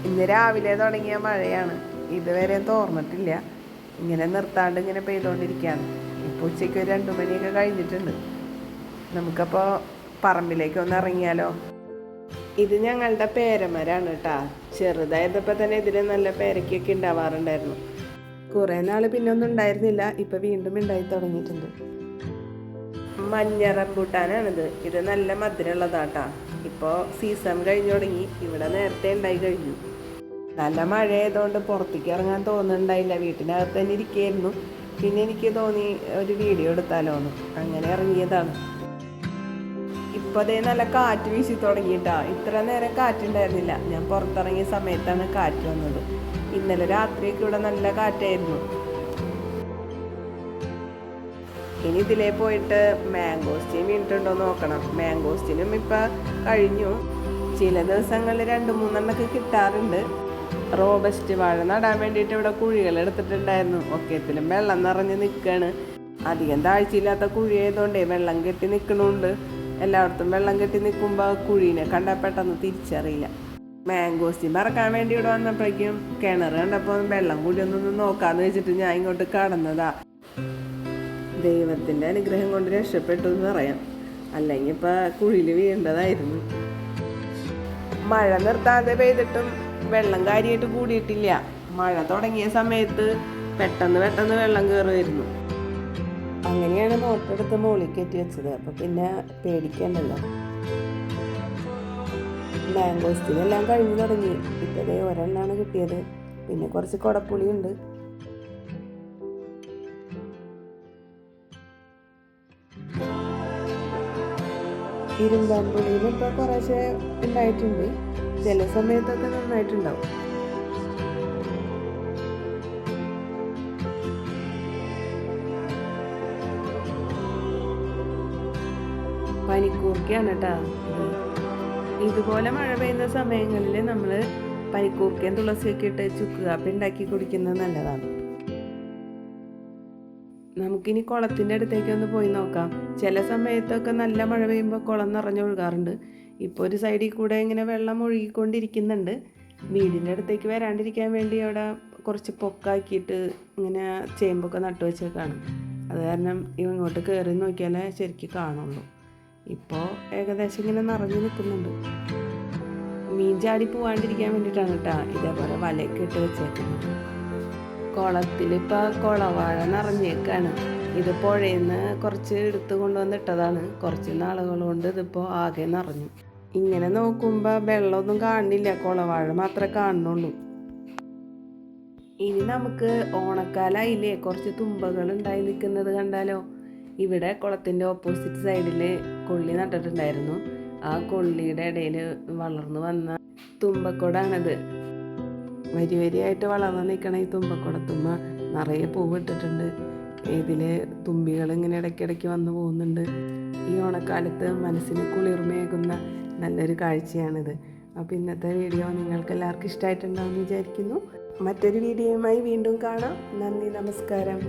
ഇന്ന് രാവിലെ തുടങ്ങിയ മഴയാണ്, ഇതുവരെ തോർന്നിട്ടില്ല. ഇങ്ങനെ നിർത്താണ്ട് ഇങ്ങനെ പെയ്തുകൊണ്ടിരിക്കുകയാണ്. ഇപ്പോൾ ഉച്ചയ്ക്ക് ഒരു 2 മണിയൊക്കെ കഴിഞ്ഞിട്ടുണ്ട്. നമുക്കപ്പോൾ പറമ്പിലേക്ക് ഒന്ന് ഇറങ്ങിയാലോ? ഇത് ഞങ്ങളുടെ പേരമരാണ് കേട്ടോ. ചെറുതായതപ്പോൾ തന്നെ ഇതിൽ നല്ല പേരയ്ക്കൊക്കെ ഉണ്ടാവാറുണ്ടായിരുന്നു. കുറേ നാൾ പിന്നെ ഒന്നും ഉണ്ടായിരുന്നില്ല, ഇപ്പം വീണ്ടും ഉണ്ടായി തുടങ്ങിയിട്ടുണ്ട്. മഞ്ഞ റംബൂട്ടാനാണിത്. ഇത് നല്ല മധുരമുള്ളതാട്ടാ. ഇപ്പോൾ സീസൺ കഴിഞ്ഞു തുടങ്ങി. ഇവിടെ നേരത്തെ ഉണ്ടായി കഴിഞ്ഞു. നല്ല മഴയായതുകൊണ്ട് പുറത്തേക്ക് ഇറങ്ങാൻ തോന്നുന്നുണ്ടായില്ല, വീട്ടിനകത്ത് തന്നെ ഇരിക്കുകയായിരുന്നു. പിന്നെ എനിക്ക് തോന്നി ഒരു വീഡിയോ എടുത്താലോന്ന്, അങ്ങനെ ഇറങ്ങിയതാണ്. ഇപ്പോൾ അതേ നല്ല കാറ്റ് വീശി തുടങ്ങിയിട്ടാ. ഇത്ര നേരം കാറ്റുണ്ടായിരുന്നില്ല. ഞാൻ പുറത്തിറങ്ങിയ സമയത്താണ് കാറ്റ് വന്നത്. ഇന്നലെ രാത്രിയൊക്കെ ഇവിടെ നല്ല കാറ്റായിരുന്നു. ഇനി ഇതിലേ പോയിട്ട് മാംഗോസ്റ്റീൻ വീണിട്ടുണ്ടോ നോക്കണം. മാംഗോസ്റ്റീനും ഇപ്പം കഴിഞ്ഞു. ചില ദിവസങ്ങളിൽ 2-3 കിട്ടാറുണ്ട്. റോബസ്റ്റ് വാഴ നടാൻ വേണ്ടിയിട്ട് ഇവിടെ കുഴികൾ എടുത്തിട്ടുണ്ടായിരുന്നു. ഒക്കത്തിലും വെള്ളം നിറഞ്ഞ് നിൽക്കുകയാണ്. അധികം താഴ്ചയില്ലാത്ത കുഴി ആയതുകൊണ്ടേ വെള്ളം കെട്ടി നിൽക്കണുണ്ട്. എല്ലായിടത്തും വെള്ളം കെട്ടി നിൽക്കുമ്പോൾ കുഴീനെ കണ്ടാൽ പെട്ടെന്ന് തിരിച്ചറിയില്ല. മാംഗോസ്റ്റീൻ പറക്കാൻ വേണ്ടി ഇവിടെ വന്നപ്പോഴേക്കും കിണർ കണ്ടപ്പോൾ വെള്ളം കൂടി ഒന്നൊന്ന് നോക്കാമെന്ന് വെച്ചിട്ട് ഞാൻ ഇങ്ങോട്ട് കടന്നതാ. ദൈവത്തിൻ്റെ അനുഗ്രഹം കൊണ്ട് രക്ഷപ്പെട്ടു എന്ന് പറയാം, അല്ലെങ്കിൽ ഇപ്പം കുഴിയിൽ വീഴേണ്ടതായിരുന്നു. മഴ നിർത്താതെ പെയ്തിട്ടും വെള്ളം കാര്യമായിട്ട് കൂടിയിട്ടില്ല. മഴ തുടങ്ങിയ സമയത്ത് പെട്ടെന്ന് വെള്ളം കയറുമായിരുന്നു. അങ്ങനെയാണ് മോട്ടറെടുത്ത് മുകളിൽ കയറ്റി വെച്ചത്. അപ്പം പിന്നെ പേടിക്കണ്ടല്ലോ. മാംഗോസ്റ്റീനെല്ലാം കഴിഞ്ഞു തുടങ്ങി. ഇപ്പോഴേ ഒരെണ്ണമാണ് കിട്ടിയത്. പിന്നെ കുറച്ച് കുടപ്പുളിയുണ്ട്. ഇരുമ്പാമ്പുളിയിൽ ഇപ്പോൾ കുറേശ്ശെ ഉണ്ടായിട്ടുണ്ട്. ചില സമയത്തൊക്കെ നന്നായിട്ടുണ്ടാവും. പനിക്കൂർക്കയാണ് കേട്ടോ. ഇതുപോലെ മഴ പെയ്യുന്ന സമയങ്ങളിൽ നമ്മൾ പനിക്കൂർക്കയും തുളസിയൊക്കെ ഇട്ട് ചുക്ക് കാപ്പി ഉണ്ടാക്കി കുടിക്കുന്നത് നല്ലതാണ്. നമുക്കിനി കുളത്തിൻ്റെ അടുത്തേക്ക് ഒന്ന് പോയി നോക്കാം. ചില സമയത്തൊക്കെ നല്ല മഴ പെയ്യുമ്പോൾ കുളം നിറഞ്ഞൊഴുകാറുണ്ട്. ഇപ്പോൾ ഒരു സൈഡിൽ കൂടെ ഇങ്ങനെ വെള്ളം ഒഴുകിക്കൊണ്ടിരിക്കുന്നുണ്ട്. വീടിൻ്റെ അടുത്തേക്ക് വരാണ്ടിരിക്കാൻ വേണ്ടി അവിടെ കുറച്ച് പൊക്കാക്കിയിട്ട് ഇങ്ങനെ ചേമ്പൊക്കെ നട്ടു വെച്ചേക്കാണ്. അത് കാരണം ഇങ്ങോട്ട് കയറി നോക്കിയാലേ ശരിക്കും കാണുള്ളൂ. ഇപ്പോൾ ഏകദേശം ഇങ്ങനെ നിറഞ്ഞു നിൽക്കുന്നുണ്ട്. മീൻ ചാടി പോവാണ്ടിരിക്കാൻ വേണ്ടിയിട്ടാണ് കേട്ടോ ഇതേപോലെ വലയൊക്കെ ഇട്ട് വെച്ചേക്കുന്നത്. കുളത്തിലിപ്പോൾ കുളവാഴ നിറഞ്ഞേക്കാണ്. ഇത് പുഴയിൽ നിന്ന് കുറച്ച് എടുത്ത് കൊണ്ടുവന്നിട്ടതാണ്. കുറച്ച് നാളുകൾ കൊണ്ട് ഇതിപ്പോൾ ആകെ നിറഞ്ഞു. ഇങ്ങനെ നോക്കുമ്പോൾ വെള്ളമൊന്നും കാണുന്നില്ല, കുളവാഴ മാത്രമേ കാണുന്നുള്ളൂ. ഇനി നമുക്ക് ഓണക്കാലായില്ലേ, കുറച്ച് തുമ്പകൾ ഉണ്ടായി നിൽക്കുന്നത് കണ്ടാലോ? ഇവിടെ കുളത്തിൻ്റെ ഓപ്പോസിറ്റ് സൈഡിൽ കൊള്ളി നട്ടിട്ടുണ്ടായിരുന്നു. ആ കൊള്ളിയുടെ ഇടയിൽ വളർന്നു വന്ന തുമ്പക്കൊടാണിത്. വരിയായിട്ട് വളർന്നു നിൽക്കണ ഈ തുമ്പക്കുടത്തുമ്മ നിറയെ പൂവിട്ടിട്ടുണ്ട്. ഇതിൽ തുമ്പികൾ ഇങ്ങനെ ഇടയ്ക്കിടയ്ക്ക് വന്നു പോകുന്നുണ്ട്. ഈ ഓണക്കാലത്ത് മനസ്സിന് കുളിർമയേകുന്ന നല്ലൊരു കാഴ്ചയാണിത്. അപ്പോൾ ഇന്നത്തെ വീഡിയോ നിങ്ങൾക്ക് എല്ലാവർക്കും ഇഷ്ടമായിട്ടുണ്ടാവുമെന്ന് വിചാരിക്കുന്നു. മറ്റൊരു വീഡിയോയുമായി വീണ്ടും കാണാം. നന്ദി, നമസ്കാരം.